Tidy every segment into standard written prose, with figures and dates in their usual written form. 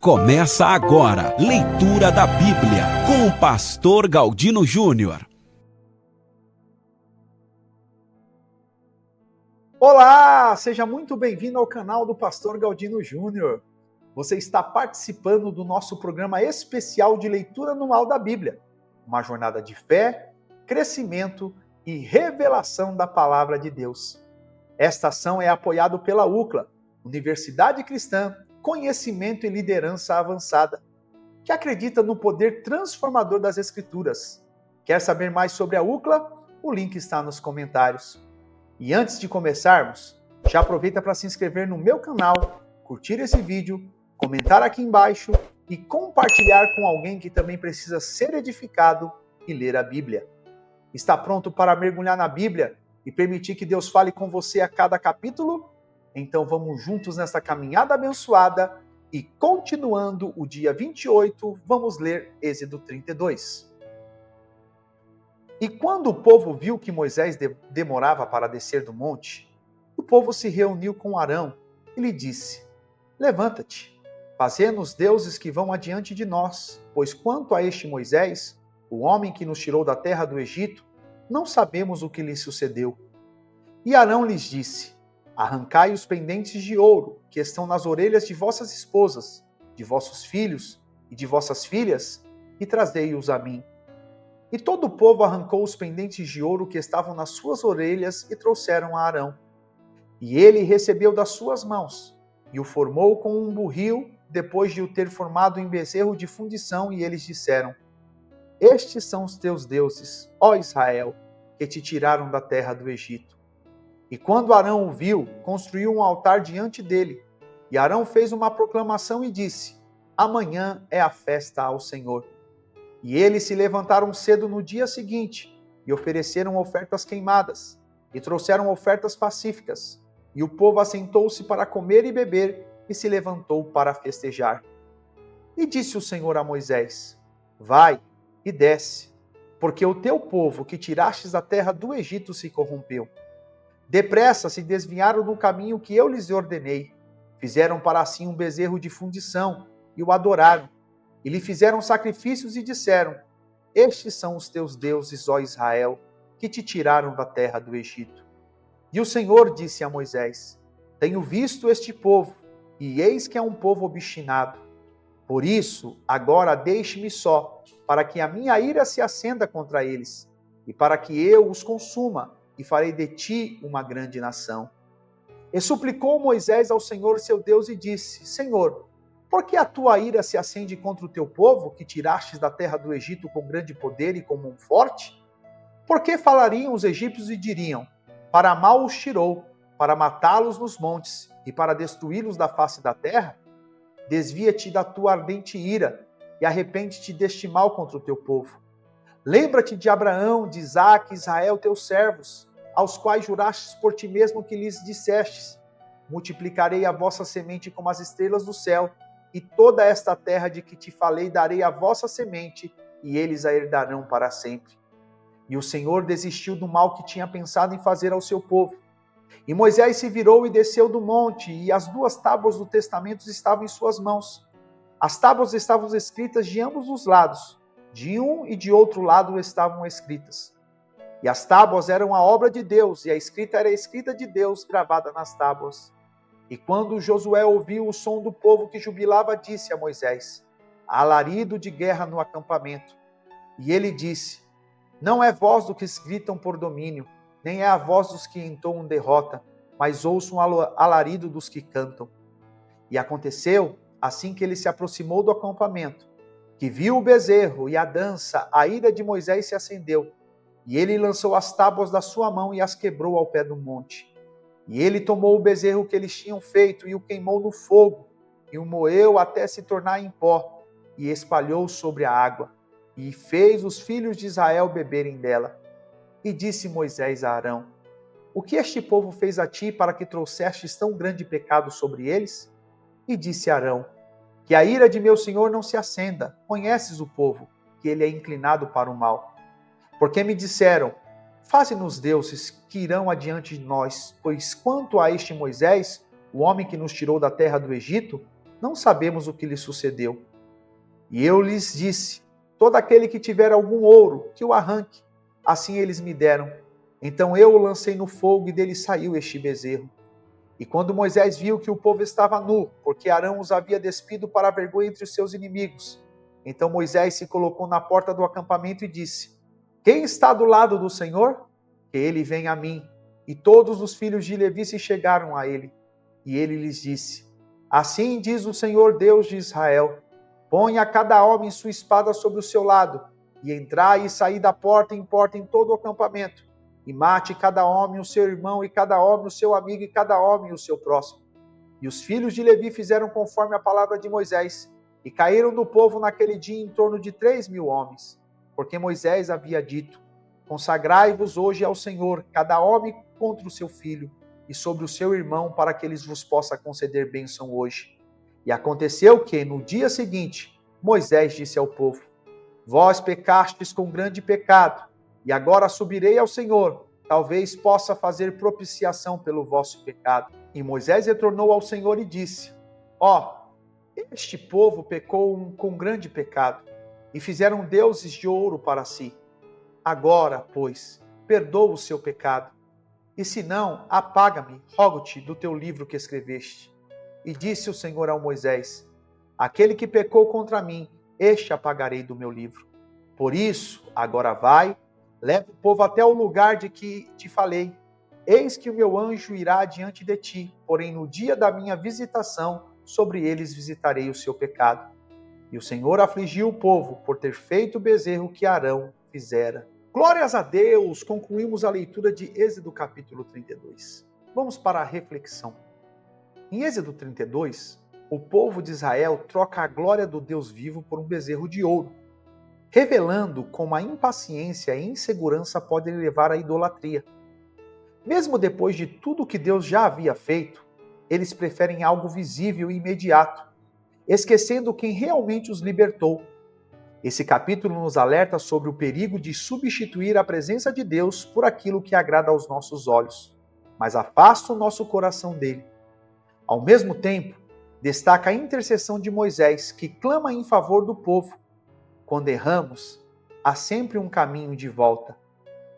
Começa agora, leitura da Bíblia, com o pastor Galdino Júnior. Olá, seja muito bem-vindo ao canal do pastor Galdino Júnior. Você está participando do nosso programa especial de leitura anual da Bíblia, uma jornada de fé, crescimento e revelação da palavra de Deus. Esta ação é apoiada pela UCLA, Universidade Cristã, Conhecimento e Liderança Avançada, que acredita no poder transformador das Escrituras. Quer saber mais sobre a UCLA? O link está nos comentários. E antes de começarmos, já aproveita para se inscrever no meu canal, curtir esse vídeo, comentar aqui embaixo e compartilhar com alguém que também precisa ser edificado e ler a Bíblia. Está pronto para mergulhar na Bíblia e permitir que Deus fale com você a cada capítulo? Então vamos juntos nessa caminhada abençoada e continuando o dia 28, vamos ler Êxodo 32. E quando o povo viu que Moisés demorava para descer do monte, o povo se reuniu com Arão e lhe disse: Levanta-te, fazê-nos deuses que vão adiante de nós, pois quanto a este Moisés, o homem que nos tirou da terra do Egito, não sabemos o que lhe sucedeu. E Arão lhes disse: Arrancai os pendentes de ouro que estão nas orelhas de vossas esposas, de vossos filhos e de vossas filhas, e trazei-os a mim. E todo o povo arrancou os pendentes de ouro que estavam nas suas orelhas e trouxeram a Arão. E ele recebeu das suas mãos, e o formou com um burril, depois de o ter formado em bezerro de fundição, e eles disseram: Estes são os teus deuses, ó Israel, que te tiraram da terra do Egito. E quando Arão o viu, construiu um altar diante dele. E Arão fez uma proclamação e disse: Amanhã é a festa ao Senhor. E eles se levantaram cedo no dia seguinte, e ofereceram ofertas queimadas, e trouxeram ofertas pacíficas. E o povo assentou-se para comer e beber, e se levantou para festejar. E disse o Senhor a Moisés: Vai e desce, porque o teu povo que tirastes da terra do Egito se corrompeu. Depressa se desviaram do caminho que eu lhes ordenei. Fizeram para si um bezerro de fundição, e o adoraram. E lhe fizeram sacrifícios e disseram: Estes são os teus deuses, ó Israel, que te tiraram da terra do Egito. E o Senhor disse a Moisés: Tenho visto este povo, e eis que é um povo obstinado. Por isso, agora deixe-me só, para que a minha ira se acenda contra eles, e para que eu os consuma, e farei de ti uma grande nação. E suplicou Moisés ao Senhor seu Deus e disse: Senhor, por que a tua ira se acende contra o teu povo, que tirastes da terra do Egito com grande poder e com mão forte? Por que falariam os egípcios e diriam: Para mal os tirou, para matá-los nos montes e para destruí-los da face da terra? Desvia-te da tua ardente ira e arrepende-te deste mal contra o teu povo. Lembra-te de Abraão, de Isaque e Israel, teus servos, aos quais jurastes por ti mesmo que lhes dissestes: Multiplicarei a vossa semente como as estrelas do céu, e toda esta terra de que te falei darei a vossa semente, e eles a herdarão para sempre. E o Senhor desistiu do mal que tinha pensado em fazer ao seu povo. E Moisés se virou e desceu do monte, e as 2 tábuas do testamento estavam em suas mãos. As tábuas estavam escritas de ambos os lados, de um e de outro lado estavam escritas. E as tábuas eram a obra de Deus, e a escrita era a escrita de Deus gravada nas tábuas. E quando Josué ouviu o som do povo que jubilava, disse a Moisés: Há alarido de guerra no acampamento. E ele disse: Não é voz dos que gritam por domínio, nem é a voz dos que entoam derrota, mas ouço um alarido dos que cantam. E aconteceu, assim que ele se aproximou do acampamento, que viu o bezerro e a dança, a ira de Moisés se acendeu, e ele lançou as tábuas da sua mão e as quebrou ao pé do monte. E ele tomou o bezerro que eles tinham feito e o queimou no fogo, e o moeu até se tornar em pó, e espalhou sobre a água, e fez os filhos de Israel beberem dela. E disse Moisés a Arão: O que este povo fez a ti para que trouxestes tão grande pecado sobre eles? E disse Arão: Que a ira de meu senhor não se acenda. Conheces o povo, que ele é inclinado para o mal. Porque me disseram: Faze-nos deuses que irão adiante de nós, pois quanto a este Moisés, o homem que nos tirou da terra do Egito, não sabemos o que lhe sucedeu. E eu lhes disse: todo aquele que tiver algum ouro, que o arranque. Assim eles me deram. Então eu o lancei no fogo e dele saiu este bezerro. E quando Moisés viu que o povo estava nu, porque Arão os havia despido para a vergonha entre os seus inimigos, então Moisés se colocou na porta do acampamento e disse: quem está do lado do Senhor? Que ele venha a mim. E todos os filhos de Levi se chegaram a ele. E ele lhes disse: assim diz o Senhor Deus de Israel: ponha cada homem sua espada sobre o seu lado, e entrai e saí da porta em todo o acampamento, e mate cada homem o seu irmão, e cada homem o seu amigo, e cada homem o seu próximo. E os filhos de Levi fizeram conforme a palavra de Moisés, e caíram do povo naquele dia em torno de 3.000 homens, porque Moisés havia dito: consagrai-vos hoje ao Senhor, cada homem contra o seu filho, e sobre o seu irmão, para que ele vos possa conceder bênção hoje. E aconteceu que, no dia seguinte, Moisés disse ao povo: vós pecastes com grande pecado, e agora subirei ao Senhor, talvez possa fazer propiciação pelo vosso pecado. E Moisés retornou ao Senhor e disse: este povo pecou com grande pecado, e fizeram deuses de ouro para si. Agora, pois, perdoa o seu pecado, e se não, apaga-me, rogo-te, do teu livro que escreveste. E disse o Senhor a Moisés: aquele que pecou contra mim, este apagarei do meu livro. Por isso, agora vai, leva o povo até o lugar de que te falei. Eis que o meu anjo irá diante de ti, porém no dia da minha visitação, sobre eles visitarei o seu pecado. E o Senhor afligiu o povo por ter feito o bezerro que Arão fizera. Glórias a Deus! Concluímos a leitura de Êxodo capítulo 32. Vamos para a reflexão. Em Êxodo 32, o povo de Israel troca a glória do Deus vivo por um bezerro de ouro, revelando como a impaciência e a insegurança podem levar à idolatria. Mesmo depois de tudo que Deus já havia feito, eles preferem algo visível e imediato, esquecendo quem realmente os libertou. Esse capítulo nos alerta sobre o perigo de substituir a presença de Deus por aquilo que agrada aos nossos olhos, mas afasta o nosso coração dele. Ao mesmo tempo, destaca a intercessão de Moisés, que clama em favor do povo. Quando erramos, há sempre um caminho de volta,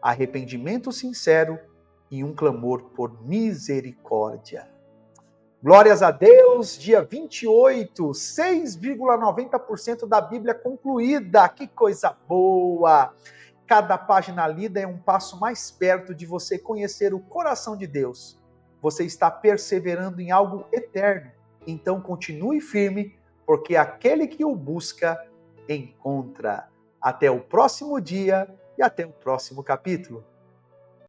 arrependimento sincero e um clamor por misericórdia. Glórias a Deus, dia 28, 6,90% da Bíblia concluída. Que coisa boa! Cada página lida é um passo mais perto de você conhecer o coração de Deus. Você está perseverando em algo eterno. Então continue firme, porque aquele que o busca, encontra. Até o próximo dia e até o próximo capítulo.